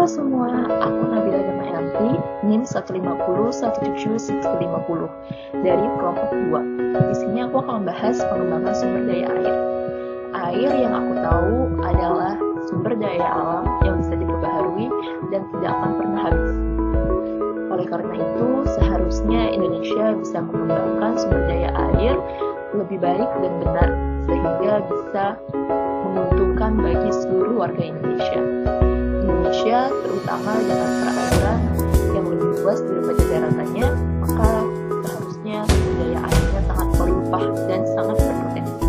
semua, aku Nabila Damayanti, NIM 150175150 dari kelompok 2. Di sini aku akan membahas pengembangan sumber daya air. Air yang aku tahu adalah sumber daya alam yang bisa diperbaharui dan tidak akan pernah habis. Oleh karena itu, seharusnya Indonesia bisa mengembangkan sumber daya air lebih baik dan benar, sehingga bisa menguntungkan bagi seluruh warga Indonesia. Indonesia, terutama dengan perairan yang lebih luas daripada daratannya, maka seharusnya sumber daya airnya sangat melimpah dan sangat berpotensi.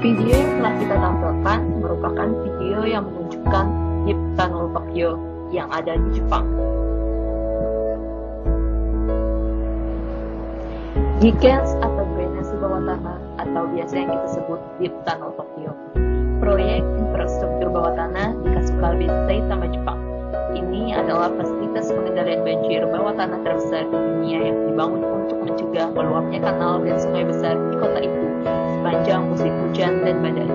Video yang telah kita tampilkan merupakan video yang menunjukkan Deep Tunnel Tokyo yang ada di Jepang. Gigas atau drainase bawah tanah atau biasa yang kita sebut Deep Tunnel Tokyo, proyek infrastruktur bawah tanah di Kasukabe, Saitama, Jepang. Ini adalah fasilitas pengendalian banjir bawah tanah terbesar di dunia yang dibangun untuk mencegah meluapnya kanal dan sungai besar di kota itu sepanjang musim hujan dan badai.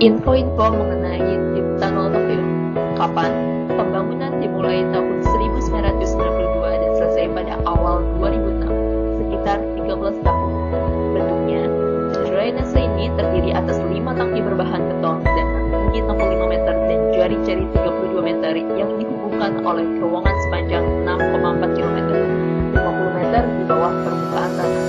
Info-info mengenai Deep Tunnel Tokyo. Kapan? Pembangunan dimulai tahun 1992 dan selesai pada awal 2006, sekitar 13 tahun. Bentuknya, drainase ini terdiri atas 5 tangki berbahan beton dengan tinggi 65 meter dan jari-jari 32 meter yang dihubungkan oleh terowongan sepanjang 6,4 km, 50 meter di bawah permukaan tanah.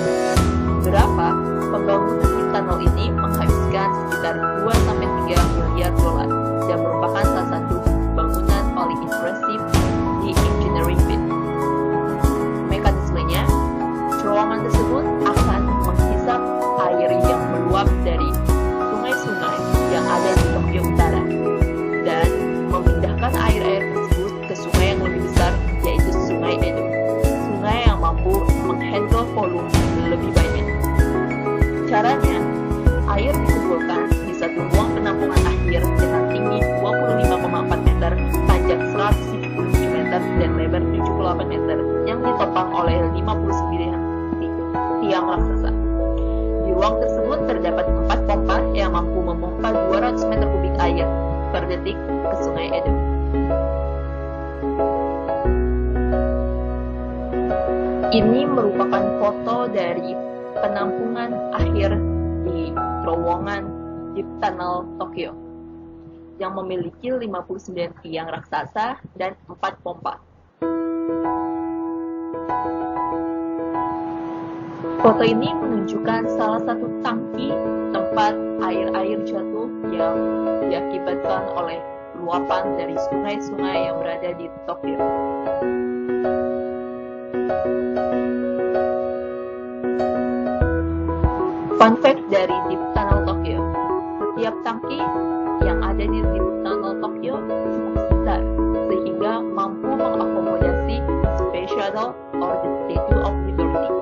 Berapa? Pembangunan di tunnel ini menghabiskan sekitar 2-3 miliar dolar dan merupakan salah satu bangunan paling impresif di engineering field. Mekanismenya, terowongan tersebut akan menghisap air yang meluap dari sungai-sungai yang ada di Tokyo Utara dan memindahkan air-air tersebut ke sungai yang lebih besar, yaitu Sungai Edo. Sungai yang mampu menghandle volume lebih banyak. Caranya, air dikumpulkan di satu ruang penampungan akhir dengan tinggi 25,4 meter, panjang 177 meter, dan lebar 78 meter yang ditopang oleh 59 tiang raksasa. Di ruang tersebut terdapat 4 pompa yang mampu memompa 200 meter kubik air per detik ke Sungai Edo. Ini merupakan foto dari penampungan akhir di terowongan Deep Tunnel Tokyo yang memiliki 59 tiang raksasa dan 4 pompa. Foto ini menunjukkan salah satu tangki tempat air-air jatuh yang diakibatkan oleh luapan dari sungai-sungai yang berada di Tokyo. Fun fact dari Deep Tunnel Tokyo, setiap tangki yang ada di Deep Tunnel Tokyo cukup besar sehingga mampu mengakomodasi Space Shuttle or the Statue of Liberty.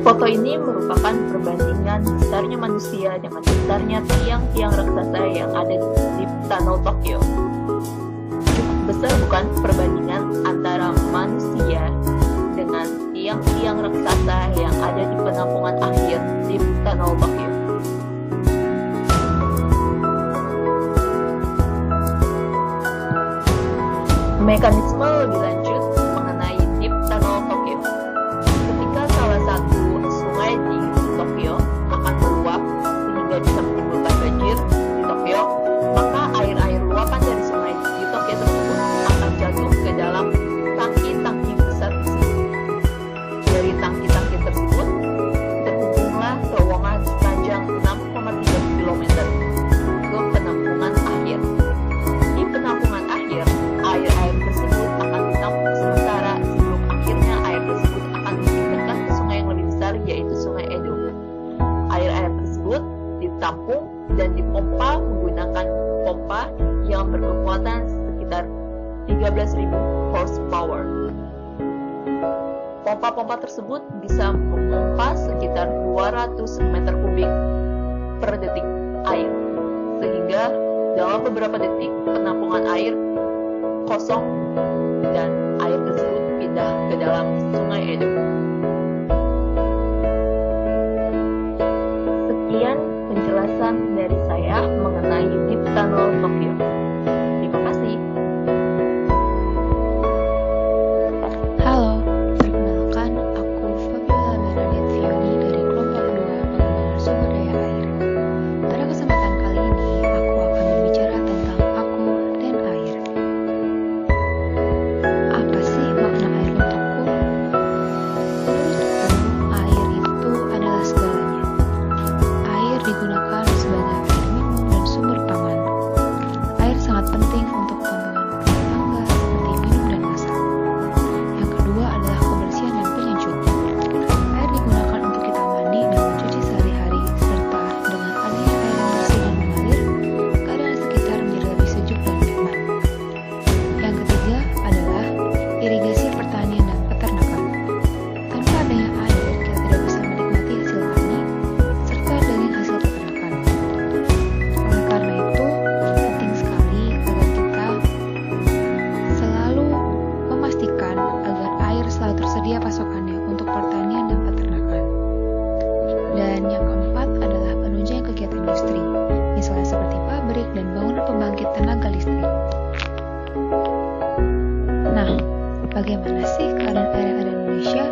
Foto ini merupakan perbandingan besarnya manusia dengan besarnya tiang-tiang raksasa yang ada di Deep Tunnel Tokyo. Besar bukan perbandingan antara manusia dengan tiang-tiang raksasa yang ada di penampungan akhir di Tunnel Tokyo. Mekanisme lebih lanjut mengenai Deep Tunnel Tokyo. Ketika salah satu sungai di Tokyo akan meluap sehingga bisa menimbulkan banjir di Tokyo, maka air-air luapan dari sungai di Tokyo tersebut akan jatuh ke dalam tangki-tangki besar tersebut. Dari tangki-tangki tersebut terhubunglah terowongan sepanjang 6,3 km ke penampungan akhir. Di penampungan akhir, air-air tersebut akan ditampung sementara sebelum akhirnya air tersebut akan dipindahkan ke sungai yang lebih besar, yaitu Sungai Edo. Air-air tersebut ditampung dan dipompa menggunakan pompa yang berkekuatan sekitar 13.000 horsepower. Pompa-pompa tersebut bisa memompa sekitar 200 meter kubik per detik air, sehingga dalam beberapa detik penampungan air kosong dan air tersebut pindah ke dalam Sungai Edo. Sekian penjelasan dari saya mengenai Deep Tunnel Tokyo. Terima kasih. Halo, perkenalkan aku Fabiola Bernadette Fioni dari kelompok 2 pengembangan sumber daya air. Pada kesempatan kali ini, aku akan berbicara tentang aku dan air. Apa sih makna air untukku? Menurutku, air itu adalah segalanya. Air digunakan sebagai air minum dan sumber pangan. Air sangat penting untuk kepentingan rumah tangga seperti minum dan masak. Yang kedua adalah kebersihan dan penyejuk. Air digunakan untuk kita mandi dan mencuci sehari-hari, serta dengan adanya air yang bersih dan mengalir, keadaan sekitar menjadi lebih sejuk dan nyaman. Yang ketiga adalah irigasi pertanian dan peternakan. Tanpa adanya air, kita tidak bisa menikmati hasil tani serta daging hasil peternakan. Oleh karena itu, penting sekali agar kita selalu memastikan agar air selalu tersedia pasokannya untuk pertanian dan peternakan. Dan yang keempat adalah penunjang kegiatan industri, misalnya seperti pabrik dan bangunan pembangkit tenaga listrik. Nah, bagaimana sih keadaan air yang ada di Indonesia?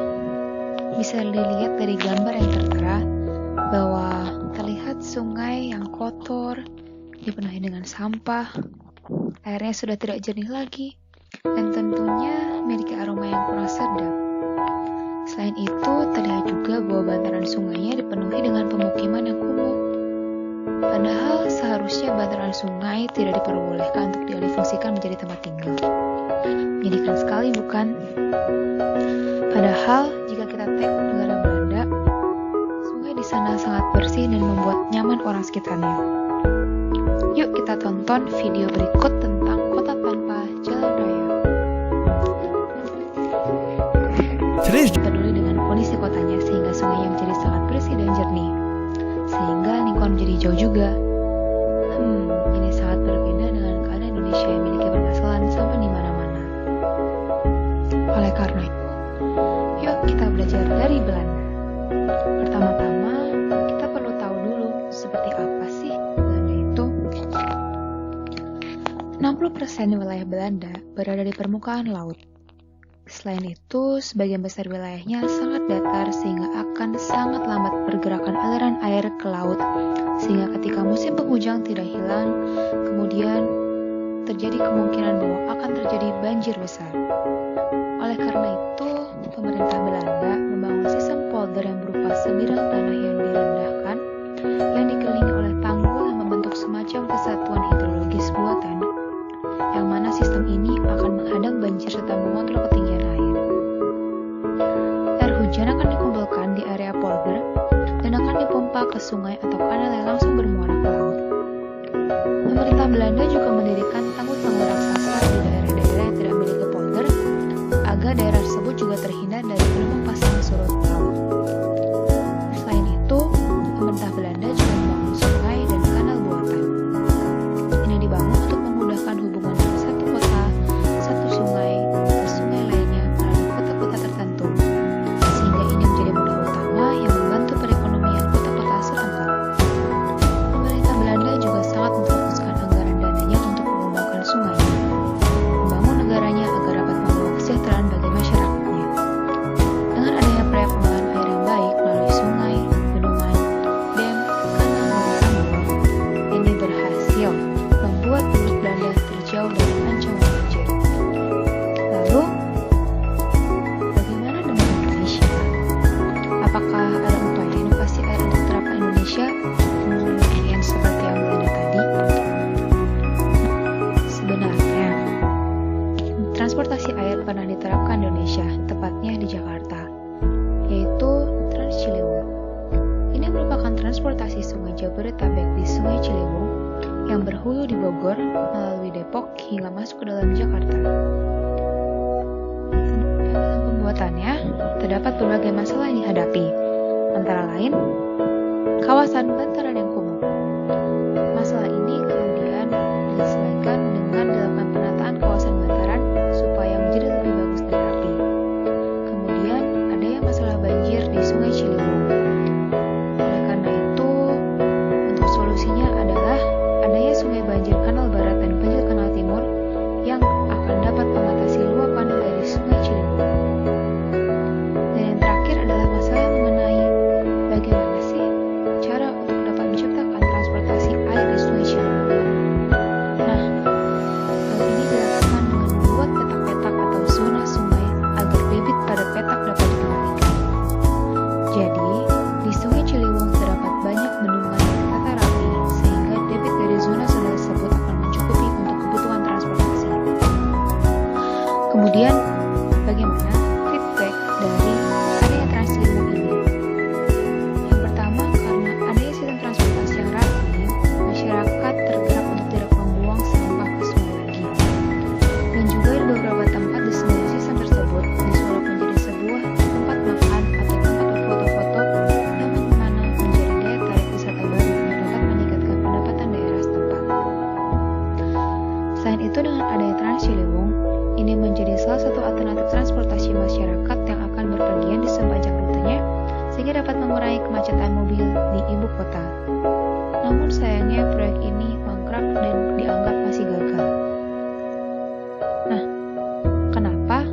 Bisa dilihat dari gambar yang tertera bahwa terlihat sungai yang kotor, dipenuhi dengan sampah, airnya sudah tidak jernih lagi, dan tentunya memiliki aroma yang kurang sedap. Selain itu, terlihat juga bahwa bantaran sungainya dipenuhi dengan pemukiman yang kumuh. Padahal seharusnya bantaran sungai tidak diperbolehkan untuk dialihfungsikan menjadi tempat tinggal. Menyedihkan sekali, bukan? Padahal, jika kita tengok negara Belanda, sungai di sana sangat bersih dan membuat nyaman orang sekitarnya. Yuk kita tonton video berikut tentang kota tanpa jalan raya. Peduli dengan kondisi kotanya sehingga sungainya menjadi sangat bersih dan jernih, sehingga lingkungan menjadi hijau juga. Ini sangat berbeda dengan keadaan Indonesia yang memiliki permasalahan sampah di mana-mana. Oleh karena itu, yuk kita belajar dari Belanda. Pertama-tama, kita perlu tahu dulu seperti apa sih Belanda itu. 60% wilayah Belanda berada di permukaan laut. Selain itu, sebagian besar wilayahnya sangat datar sehingga akan sangat lambat pergerakan aliran air ke laut, sehingga ketika musim penghujan tidak hilang, kemudian terjadi kemungkinan bahwa akan terjadi banjir besar. Oleh karena itu, pemerintah Belanda membangun sistem polder yang berupa sebidang tanah yang direndahkan, yang dikelilingi oleh tanggul yang membentuk semacam kesatuan hidrologis buatan, yang mana sistem ini akan menghadang banjir serta mengontrol ketinggian air. Air hujan akan dikumpulkan di area polder dan akan dipompa ke sungai atau kanal yang langsung bermuara ke laut. Pemerintah Belanda juga mendirikan tanggul-tanggul raksasa di daerah-daerah yang tidak memiliki polder, agar daerah tersebut juga terhindar dari gelombang pasang surut laut. Selain itu, pemerintah Belanda juga membangun sungai dan kanal buatan. Ini dibangun untuk memudahkan hubungan dari satu kota, satu sungai, ke sungai lainnya melalui kota-kota tertentu, sehingga ini menjadi modal utama yang membantu perekonomian kota-kota setempat. Pemerintah Belanda juga sangat memfokuskan anggaran dananya untuk mengembangkan sungai, membangun negaranya agar dapat membawa kesejahteraan bagi masyarakatnya. Dengan adanya proyek pengelolaan air yang baik melalui sungai, bendungan, dam, kanal, dan tanggul, ini berhasil membuat penduduk Belanda terjauh dari ancaman banjir. Lalu, bagaimana dengan Indonesia? Apakah ada upaya inovasi air untuk diterapkan Indonesia? Mungkin seperti yang Belanda tadi. Sebenarnya, transportasi air pernah diterapkan di Indonesia, tepatnya di Jakarta, yaitu Trans Ciliwung. Ini merupakan transportasi sungai Jabodetabek di Sungai Ciliwung yang berhulu di Bogor, melalui Depok hingga masuk ke dalam Jakarta. Dalam pembuatannya, terdapat berbagai masalah yang dihadapi, antara lain kawasan bantaran yang kumuh. Masalah ini kemudian disesuaikan dengan dilakukan penataan kawasan bantaran supaya menjadi lebih bagus dan rapi. Kemudian adanya masalah banjir di Sungai Ciliwung. Oleh karena itu, untuk solusinya adalah adanya sungai banjir kanal barat dan banjir kanal timur yang akan dapat mengatasi luapan dari Sungai Ciliwung. Dan yang terakhir adalah masalah mengenai bagaimana sih cara untuk dapat menciptakan transportasi air di Sungai Ciliwung. Nah, hal ini dilakukan dengan membuat petak-petak atau zona sungai agar debit pada petak dapat dikendalikan. Jadi, di Sungai Ciliwung terdapat banyak bendungan yang tertata rapi sehingga debit dari zona-zona tersebut akan mencukupi untuk kebutuhan transportasi. Kemudian, bagaimana feedback dari area Trans Ciliwung ini? Yang pertama, karena adanya sistem transportasi yang rapi, masyarakat tergerak untuk tidak membuang sampah ke sungai lagi. Dan juga di beberapa tempat di seluruh sistem tersebut disulap menjadi sebuah tempat makan atau tempat berfoto-foto yang mana menjadi daya tarik wisata baru yang dapat meningkatkan pendapatan daerah setempat. Selain itu, dengan adanya Trans Ciliwung, ini menjadi salah satu alternatif transportasi masyarakat yang akan berpergian di sepanjang rutenya sehingga dapat mengurangi kemacetan mobil di ibu kota. Namun sayangnya proyek ini mangkrak dan dianggap masih gagal. Nah, kenapa?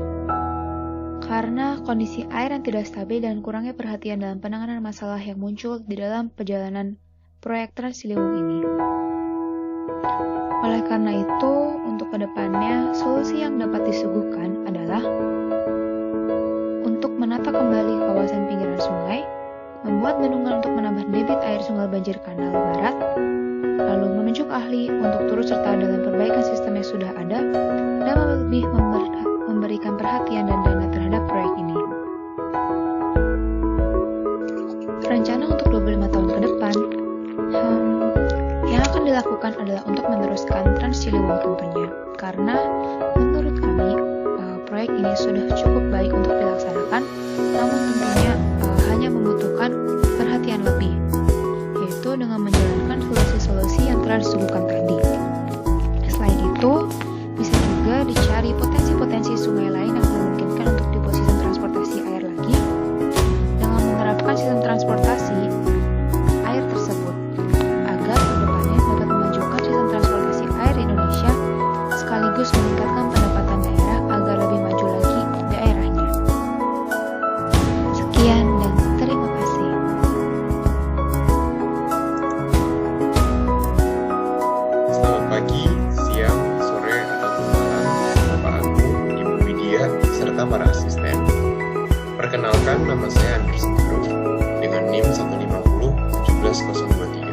Karena kondisi air yang tidak stabil dan kurangnya perhatian dalam penanganan masalah yang muncul di dalam perjalanan proyek Trans Ciliwung ini. Oleh karena itu, untuk kedepannya, solusi yang dapat disuguhkan adalah untuk menata kembali kawasan pinggiran sungai, membuat bendungan untuk menambah debit air sungai banjir kanal barat, lalu menunjuk ahli untuk turut serta dalam perbaikan sistem yang sudah ada, dan lebih memberikan perhatian dan dana terhadap proyek ini. Rencana untuk 25 tahun ke depan, yang akan dilakukan adalah untuk meneruskan Trans Ciliwung tentunya, karena menurut kami proyek ini sudah cukup baik untuk dilaksanakan, namun tentunya hanya membutuhkan perhatian lebih, yaitu dengan menjalankan solusi-solusi yang telah disuguhkan tadi. Selain itu, bisa juga dicari potensi-potensi sungai lain yang memungkinkan untuk dibuat sistem transportasi air lagi, dengan menerapkan sistem transportasi air tersebut, agar kedepannya dapat memajukan sistem transportasi air di Indonesia, sekaligus meningkatkan pendapatan daerah agar lebih maju lagi daerahnya. Sekian dan terima kasih. Selamat pagi, siang, sore, ataupun malam, Bapak Aku, Ibu Widya, serta para asisten. Perkenalkan, nama saya Andris Nuruf dengan NIM 150-17023.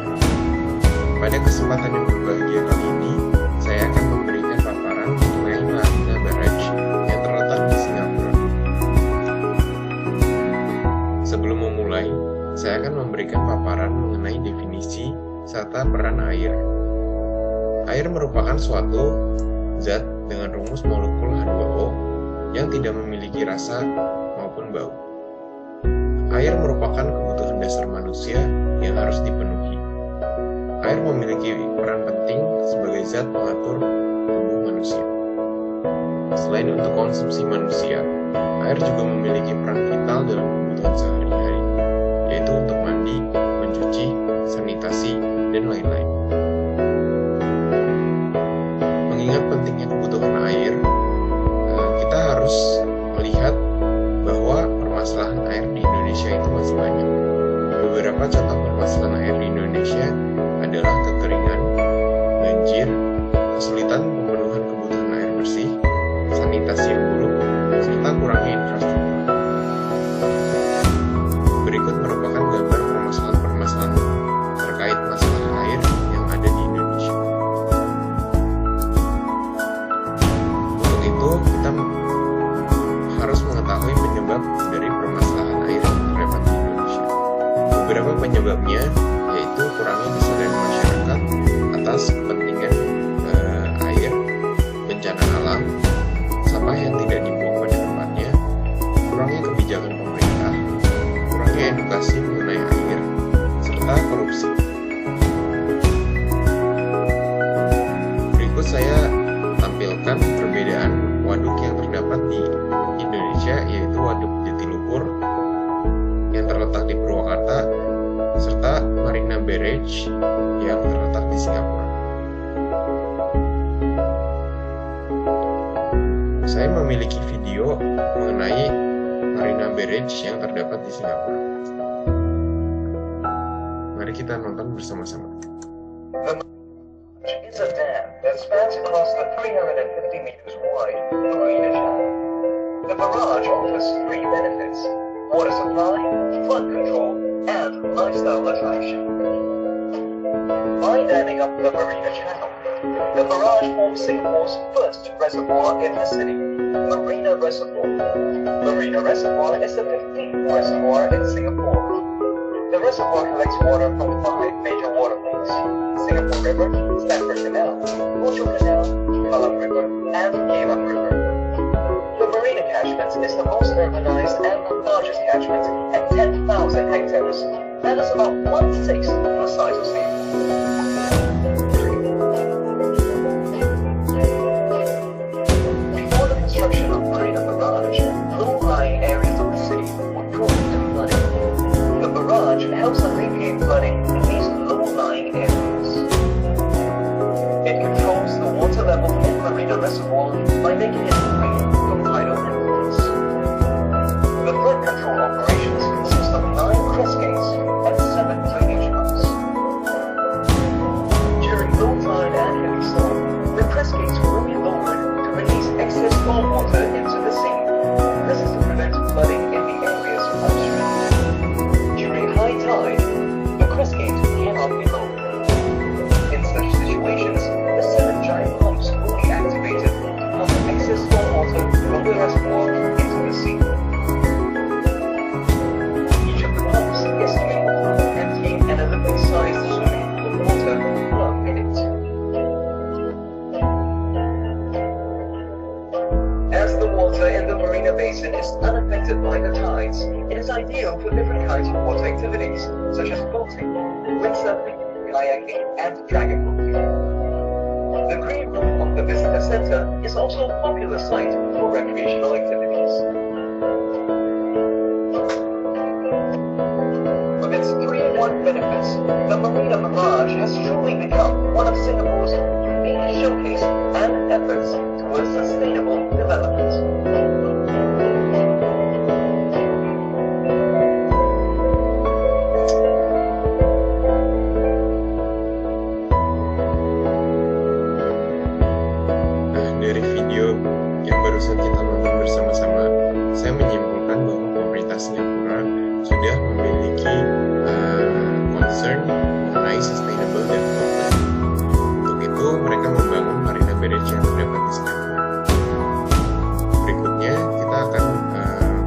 Pada kesempatan yang berbahagia kali ini, saya akan memberikan paparan mengenai Lahaina Barrage yang terletak di Singapura. Sebelum memulai, saya akan memberikan paparan mengenai definisi serta peran air. Air merupakan suatu zat dengan rumus molekul H2O yang tidak memiliki rasa maupun bau. Air merupakan kebutuhan dasar manusia yang harus dipenuhi. Air memiliki peran penting sebagai zat pengatur tubuh manusia. Selain untuk konsumsi manusia, air juga memiliki peran vital dalam kebutuhan sehari-hari, yaitu untuk mandi, mencuci, sanitasi, dan lain-lain. Mengingat pentingnya kebutuhan air, kita harus melihat bahwa permasalahan air di Indonesia itu masih banyak. Beberapa contoh permasalahan air di Indonesia adalah kekeringan, banjir, kesulitan pemenuhan kebutuhan air bersih, sanitasi yang buruk, serta kurangnya infrastruktur. Berikut merupakan gambar permasalahan-permasalahan terkait masalah air yang ada di Indonesia. Untuk itu, kita harus mengetahui penyebab dari permasalahan air yang terdapat di Indonesia. Beberapa penyebabnya yaitu kurangnya kesadaran masyarakat atas kepentingan air, bencana alam, sampah yang tidak dibuang pada tempatnya, edukasi mengenai air, serta korupsi. Berikut saya tampilkan perbedaan waduk yang terdapat di Indonesia, yaitu Waduk Jatiluhur yang terletak di Purwakarta, serta Marina Barrage yang terletak di Singapura. Saya memiliki video mengenai Marina Barrage yang terdapat di Singapura. Mari kita nonton bersama-sama. It's a dam that spans across the 350 meters wide Marina Channel. The barrage offers three benefits: water supply, flood control, and lifestyle attraction. By damming up the Marina Channel, the barrage forms Singapore's first reservoir in the city, Marina Reservoir. Marina Reservoir is the 15th reservoir in Singapore. The reservoir collects water from 5 major waterways: Singapore River, Stamford Canal, Rochor Canal, Kallang River, and Geylang River. The Marina catchment is the most urbanized and the largest catchment at 10,000 hectares. That is about 1/6 the size of Singapore. Before the construction of Marina Barrage, low-lying areas of the city were prone to flooding. The barrage helps alleviate flooding in these low-lying areas. It controls the water level in Marina Reservoir by making it free from tidal influence. The flood control operations consist of 9 crest gates and 7 drainage pumps. During low tide and heavy storm, the crest gates will be lowered to release excess stormwater into the sea. This is to prevent flooding in the areas upstream. During high tide, the crest gate cannot be lowered. In such situations, the 7 giant pumps will be activated to pump excess stormwater from the reservoir into the sea. Each of the pumps is capable of emptying an Olympic-sized swimming pool of water per minute. As the water in the Marina Basin is unaffected by the tides, it is ideal for different kinds of water activities, such as boating, windsurfing, kayaking, and dragon boating. The green room of the visitor center is also a popular site for recreational activities. With its 3-in-1 benefits, the Marina Barrage has truly become one of Singapore's unique showcase and efforts towards sustainable development. Dari video yang barusan kita nonton bersama-sama, saya menyimpulkan bahwa pemerintah Singapura sudah memiliki concern mengenai sustainable development. Untuk itu, mereka membangun Marina Barrage yang terdapat di Singapura. Berikutnya, kita akan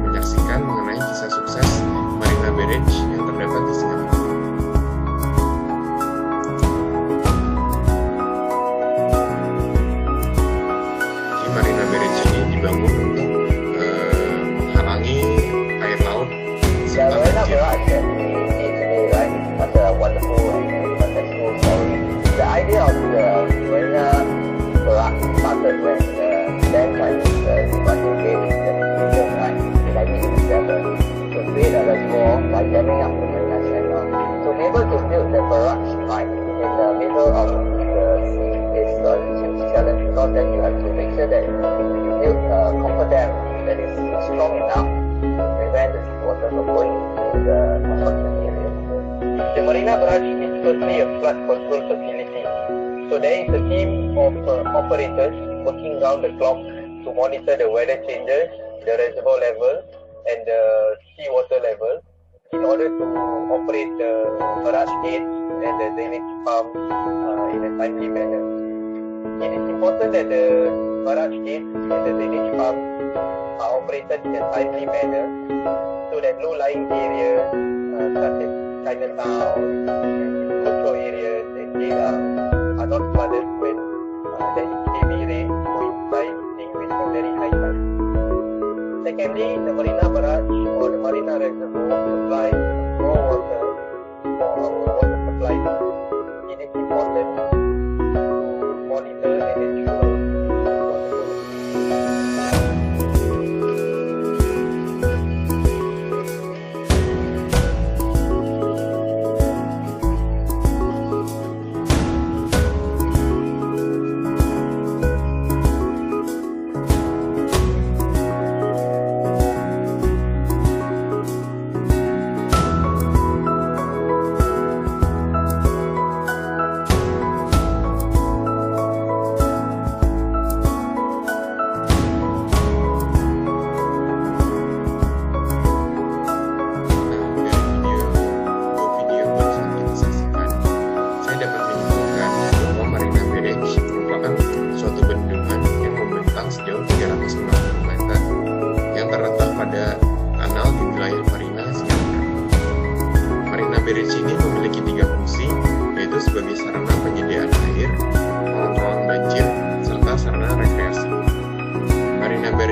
menyaksikan mengenai kisah sukses Marina Barrage yang terdapat di Singapura. Marina Barrage ini dibangun untuk menghalangi air laut serta banjir. The idea of the Marina Barrage started when the then Chinese Republic gave the region in 1987 to create a reservoir by damming up the Marina Channel. To be able to build the barrage right in the middle of the sea is a huge challenge, because then you have to make sure that you build a copper dam that is strong enough to prevent the seawater from going into the construction area. The Marina Barrage is firstly a flood control facility. So there is a team of operators working round the clock to monitor the weather changes, the reservoir level, and the seawater level in order to operate the barrage gates and the drainage pumps in a timely manner. It is important that the barrage gates and the drainage pumps are operated in a timely manner so that low-lying areas such as Chinatown, Rochor areas, and Geylang are not flooded when there is heavy rain coinciding with a very high tide. Secondly, the Marina Barrage or the Marina Reservoir supplies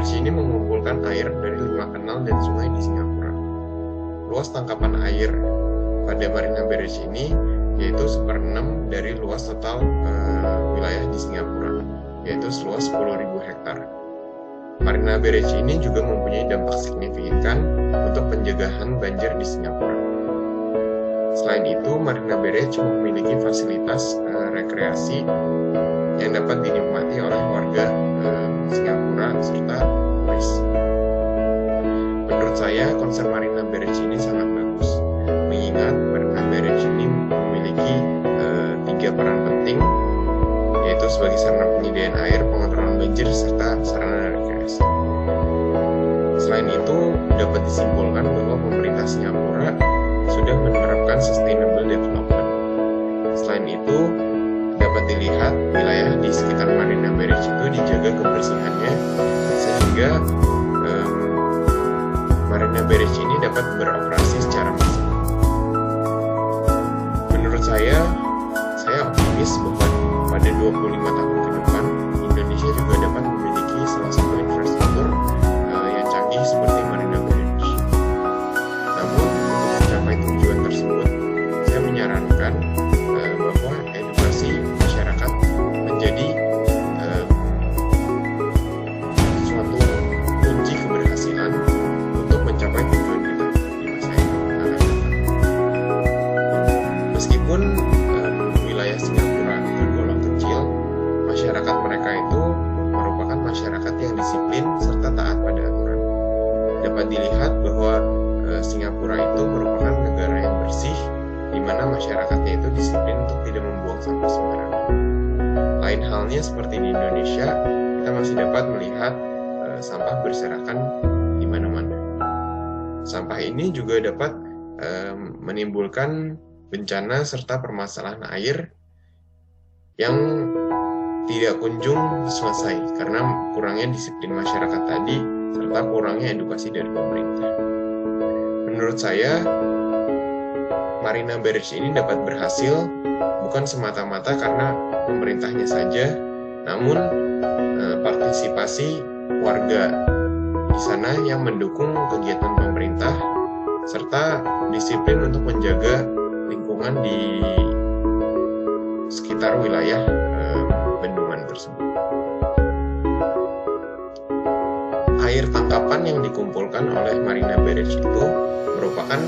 Beverage ini mengumpulkan air dari 5 kanal dan sungai di Singapura. Luas tangkapan air pada Marina Barrage ini yaitu 1/6 dari luas total wilayah di Singapura, yaitu seluas 10.000 hektar. Marina Barrage ini juga mempunyai dampak signifikan untuk pencegahan banjir di Singapura. Selain itu, Marina Barrage memiliki fasilitas rekreasi yang dapat dinikmati oleh warga Singapura serta turis. Menurut saya, konsep Marina Barrage ini sangat bagus, mengingat Marina Barrage ini memiliki 3 peran penting, yaitu sebagai sarana penyediaan air, pengontrolan banjir, serta sarana rekreasi. Selain itu, dapat disimpulkan bahwa pemerintah Singapura sudah menerapkan sustainable development. Selain itu, dapat dilihat wilayah di sekitar Marina Barrage itu dijaga kebersihannya, sehingga Marina Barrage ini dapat beroperasi secara maksimal. Menurut saya optimis bahwa pada 25 tahun ke depan, Indonesia juga dapat memiliki salah satu infrastruktur yang canggih seperti Marina Barrage. Namun, untuk mencapai tujuan tersebut, saya menyarankan bahwa edukasi masyarakat menjadi suatu kunci keberhasilan untuk mencapai tujuan kita di masa yang akan datang. Meskipun wilayah Singapura tergolong kecil, masyarakat mereka itu merupakan masyarakat yang disiplin serta taat pada aturan. Dapat dilihat bahwa Singapura itu merupakan negara yang bersih, di mana masyarakatnya itu disiplin untuk tidak membuang sampah sembarangan. Lain halnya seperti di Indonesia, kita masih dapat melihat sampah berserakan di mana-mana. Sampah ini juga dapat menimbulkan bencana serta permasalahan air yang tidak kunjung selesai karena kurangnya disiplin masyarakat tadi serta kurangnya edukasi dari pemerintah. Menurut saya, Marina Barrage ini dapat berhasil bukan semata-mata karena pemerintahnya saja, namun partisipasi warga di sana yang mendukung kegiatan pemerintah serta disiplin untuk menjaga lingkungan di sekitar wilayah bendungan tersebut. Air tangkapan yang dikumpulkan oleh Marina Barrage itu merupakan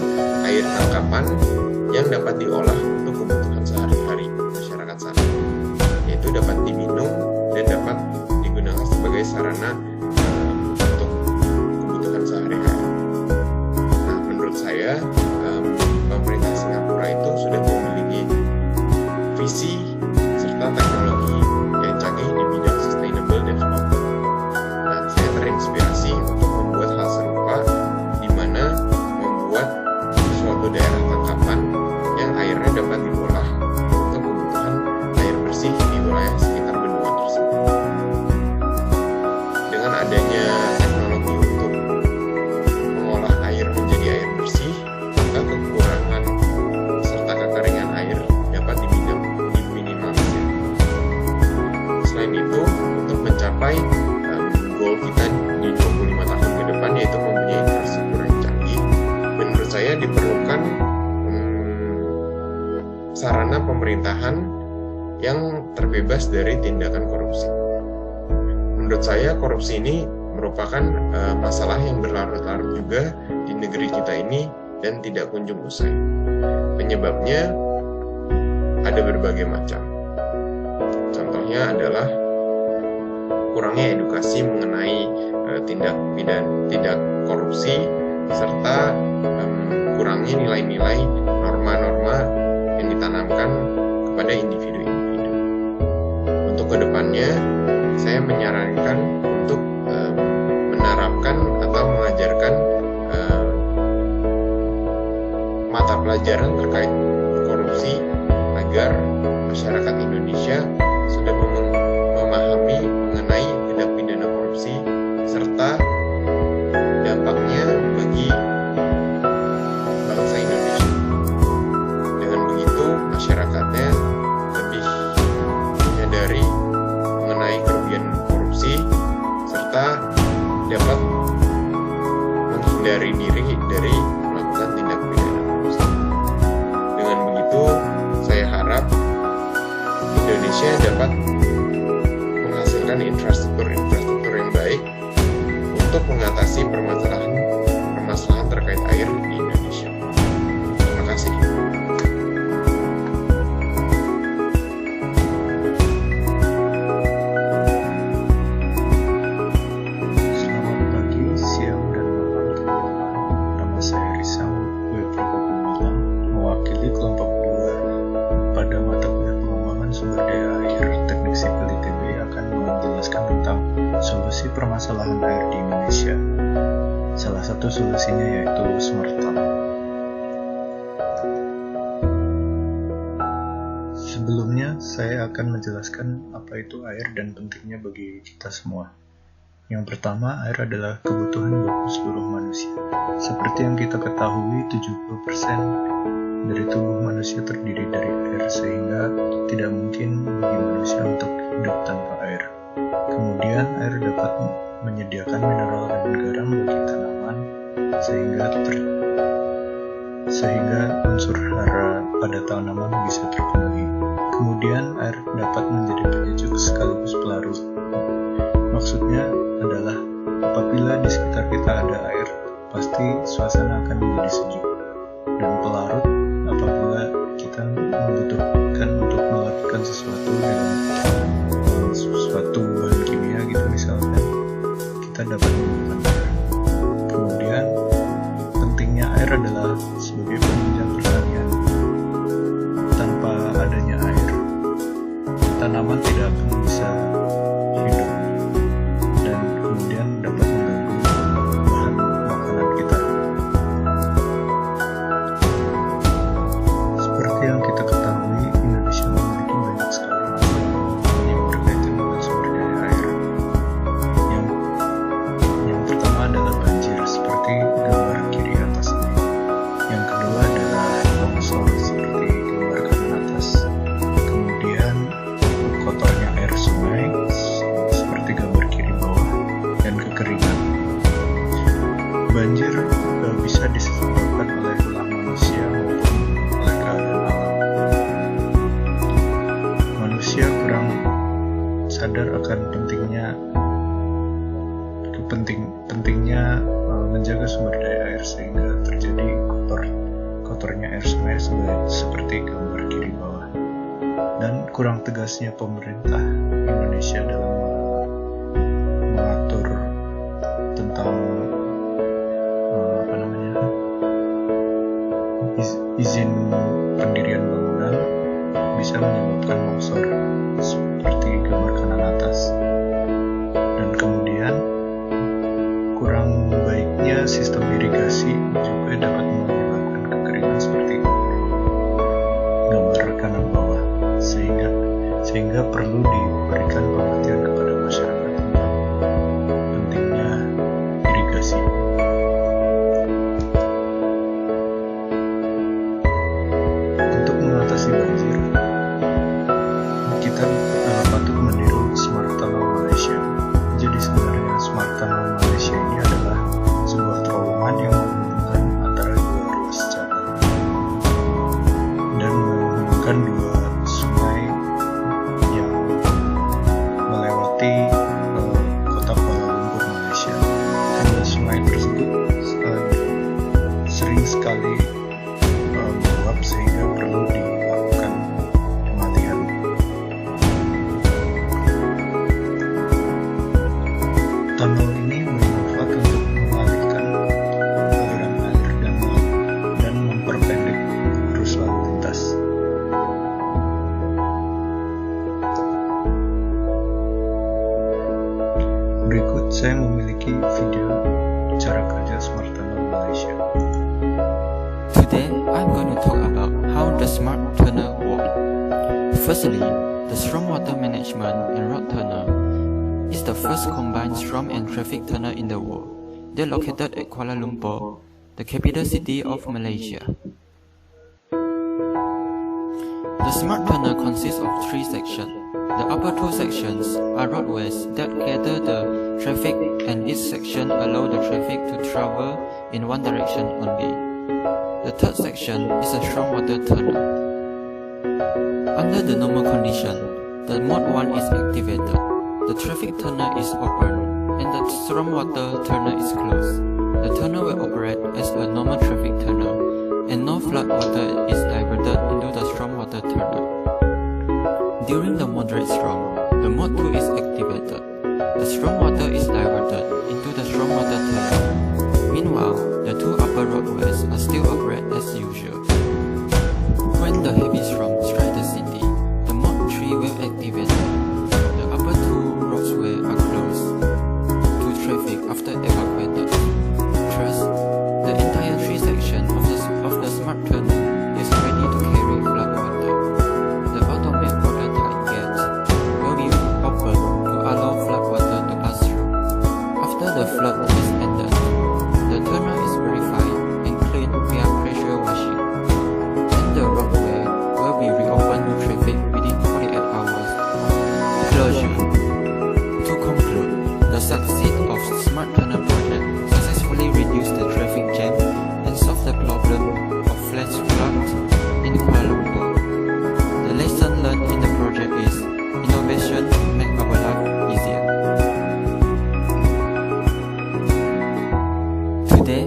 air tangkapan yang dapat diolah untuk kebutuhan sehari-hari masyarakat sana, yaitu dapat diminum dan dapat digunakan sebagai sarana untuk kebutuhan sehari-hari. Nah, menurut saya pemerintah Singapura itu sudah memiliki visi serta teknologi yang canggih di bidang sustainable development. Nah, saya terinspirasi untuk membuat hal serupa, di mana membuat suatu daerah tangkapan yang airnya dapat diolah untuk kebutuhan air bersih di wilayah sekitar bendungan tersebut. Dengan adanya teknologi untuk mengolah air menjadi air bersih, maka kekurangan serta kekeringan air dapat diminimalisir. Selain itu, untuk mencapai goal kita di 25 tahun ke depan, yaitu mempunyai infrastruktur yang canggih, menurut saya diperlukan sarana pemerintahan yang terbebas dari tindakan korupsi. Menurut saya, korupsi ini merupakan masalah yang berlarut-larut juga di negeri kita ini dan tidak kunjung usai. Penyebabnya ada berbagai macam. Contohnya adalah kurangnya edukasi mengenai tindak korupsi serta kurangnya nilai-nilai norma-norma yang ditanamkan kepada individu-individu. Untuk kedepannya, saya menyarankan untuk menerapkan atau mengajarkan mata pelajaran terkait korupsi agar masyarakat Indonesia sudah memahami mengenai tindak pidana korupsi serta dampaknya bagi bangsa Indonesia. Dengan begitu, masyarakatnya lebih menyadari mengenai kerugian korupsi serta dapat menghindari diri dari melakukan tindak pidana korupsi. Dengan begitu, saya harap Indonesia dapat menghasilkan infrastruktur yang baik untuk mengatasi permasalahan terkait air di Indonesia. Terima kasih. Selamat pagi, siang, dan malam teman-teman. Nama saya Rizal W. Prabowo, mewakili kelompok 2 pada mata kuliah pengembangan sumber daya air Teknik Sipil ITB akan menjelaskan tentang solusi permasalahan air di Indonesia. Salah satu solusinya yaitu smart tunnel. Sebelumnya, saya akan menjelaskan apa itu air dan pentingnya bagi kita semua. Yang pertama, air adalah kebutuhan bagi seluruh manusia. Seperti yang kita ketahui, 70% dari tubuh manusia terdiri dari air, sehingga tidak mungkin bagi manusia untuk hidup tanpa air. Kemudian, air dapat menyediakan mineral dan garam bagi tanaman sehingga unsur hara pada tanaman bisa terpenuhi. Kemudian air dapat menjadi penyejuk sekaligus pelarut. Maksudnya adalah apabila di sekitar kita ada air, pasti suasana akan menjadi sejuk. Dan pelarut apabila kita membutuhkan untuk melakukan sesuatu dalam suatu bahan kimia gitu misalkan, kita dapat menggunakan air. Kemudian pentingnya air adalah sebagai penunjang pertanian. Tanpa adanya air, tanaman tidak akan bisa hidup dan kemudian dapat mengganggu bahan makanan kita. Seperti yang kita ketahui, Indonesia memiliki banyak sekali masalah yang berkaitan dengan sumber daya air. Yang pertama adalah banjir, seperti gambar kiri atas ini. Yang kedua adalah longsor, seperti gambar kanan atas. Kemudian kotornya air sungai, seperti gambar kiri bawah, dan kekeringan. Banjir bisa disebabkan oleh ulah manusia maupun oleh keadaan alam. Manusia kurang sadar akan pentingnya menjaga sumber daya air sehingga terjadi kotornya air sungai seperti gambar kiri bawah. Dan kurang tegasnya pemerintah Indonesia dalam mengatur tentang izin pendirian bangunan bisa menyebabkan longsor seperti gambar kanan atas. Dan kemudian kurang baiknya sistem irigasi juga dapat menyebabkan kekeringan seperti gambar kanan bawah, sehingga perlu diberikan pengertian kepada masyarakat tentang pentingnya irigasi. Untuk mengatasi banjir, kita patut meniru Smart Tunnel Malaysia. Jadi sebenarnya Smart Tunnel Malaysia ini adalah sebuah terowongan yang menghubungkan antara dua ruas jalan dan menghubungkan dua sungai yang melewati kota Kuala Lumpur, Malaysia. Kedua sungai tersebut sering sekali meluap sehingga perlu dilakukan pengalihan. Tunnel ini bermanfaat untuk mengalihkan aliran air dan memperpendek arus lalu lintas. Berikut saya memiliki video cara kerja Smart Tunnel Malaysia. Today, I'm going to talk about how the Smart Tunnel works. Firstly, the stormwater management in road tunnel is the first combined storm and traffic tunnel in the world. They're located at Kuala Lumpur, the capital city of Malaysia. The Smart Tunnel consists of 3 sections. The upper two sections are roadways that gather the traffic, and each section allows the traffic to travel in one direction only. The third section is a stormwater tunnel. Under the normal condition, the mode 1 is activated. The traffic tunnel is open and the stormwater tunnel is closed. The tunnel will operate as a normal traffic tunnel, and no flood water is diverted into the stormwater tunnel. During the moderate storm, the mode 2 is activated. The stormwater is diverted into the stormwater tunnel. Meanwhile, the two upper roadways are still operate as usual. When the heavy storm strikes the city, the mode 3 will activate. The upper two roadways are closed to traffic after evacuated. Thus, the entire 3 section of the smart tunnel is ready to carry flood water. The automatic watertight gates will be open to allow flood water to pass through. After the flood is ended, the tunnel is verified and cleaned via pressure washing, and the roadway will be reopened to traffic within 48 hours. Closure. To conclude, the success of Smart Tunnel project successfully reduced the traffic jam and solved the problem of flash floods in Kuala Lumpur. The lesson learned in the project is innovation makes our life easier. Today,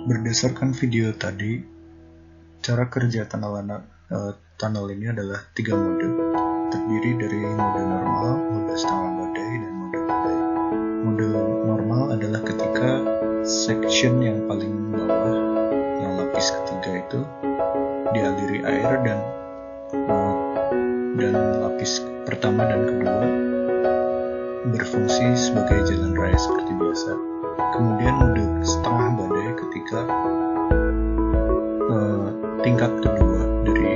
Berdasarkan video tadi, cara kerja tunnel ini adalah 3 mode, terdiri dari mode normal, mode setengah badai, dan mode badai. Mode normal adalah ketika section yang paling bawah, yang lapis ketiga itu, dialiri air dan lapis pertama dan kedua berfungsi sebagai jalan raya seperti biasa. Kemudian mode setengah badai ketika tingkat kedua dari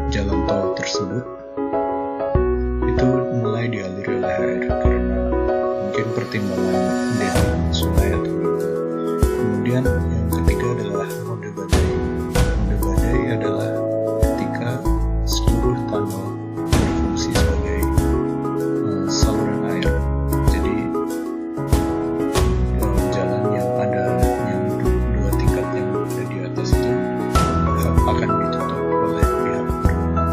jalan tol tersebut itu mulai dialiri oleh air karena mungkin pertimbangan dari sungai atau gitu. Kemudian yang ketiga adalah mode badai. Mode badai adalah ketika seluruh tunnel berfungsi sebagai saluran air. Jadi jalan yang ada yang dua tingkat yang ada di atas itu akan ditutup oleh pihak berwenang.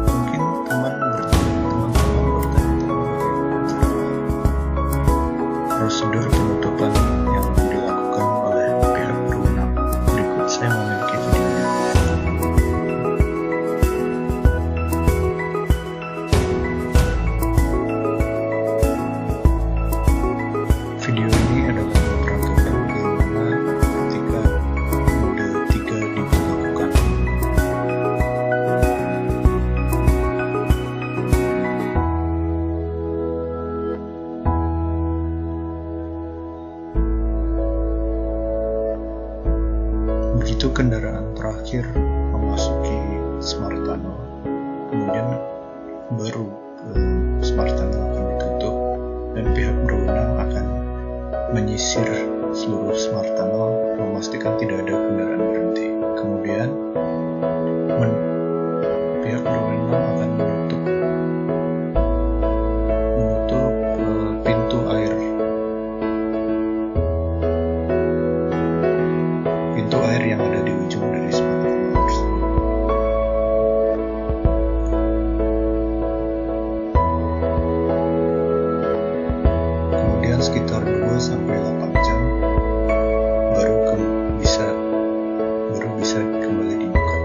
Mungkin teman-teman bertanya-tanya bagaimana cara Begitu kendaraan terakhir memasuki Smart Tunnel, kemudian baru Smart Tunnel akan ditutup dan pihak berwenang akan menyisir seluruh Smart Tunnel, memastikan tidak ada kendaraan berhenti. Kemudian pihak berwenang akan menutup pintu air yang ada di ujung dari Smart Tunnel tersebut. Kemudian sekitar 2-8 jam baru bisa kembali dibuka.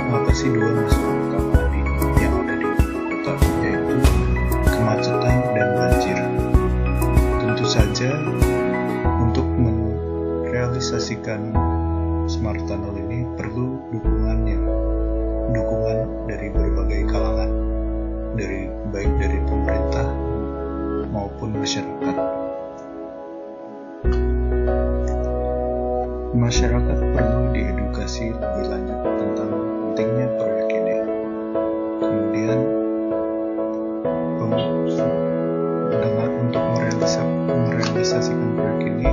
mengatasi dua masalah utama yang ada di ibu kota, yaitu kemacetan dan banjir. Tentu saja, untuk merealisasikan Smart Tunnel ini perlu dukungan dari berbagai kalangan, baik dari pemerintah maupun masyarakat. Masyarakat perlu diedukasi lebih lanjut tentang pentingnya proyek ini. Kemudian, untuk merealisasikan proyek ini,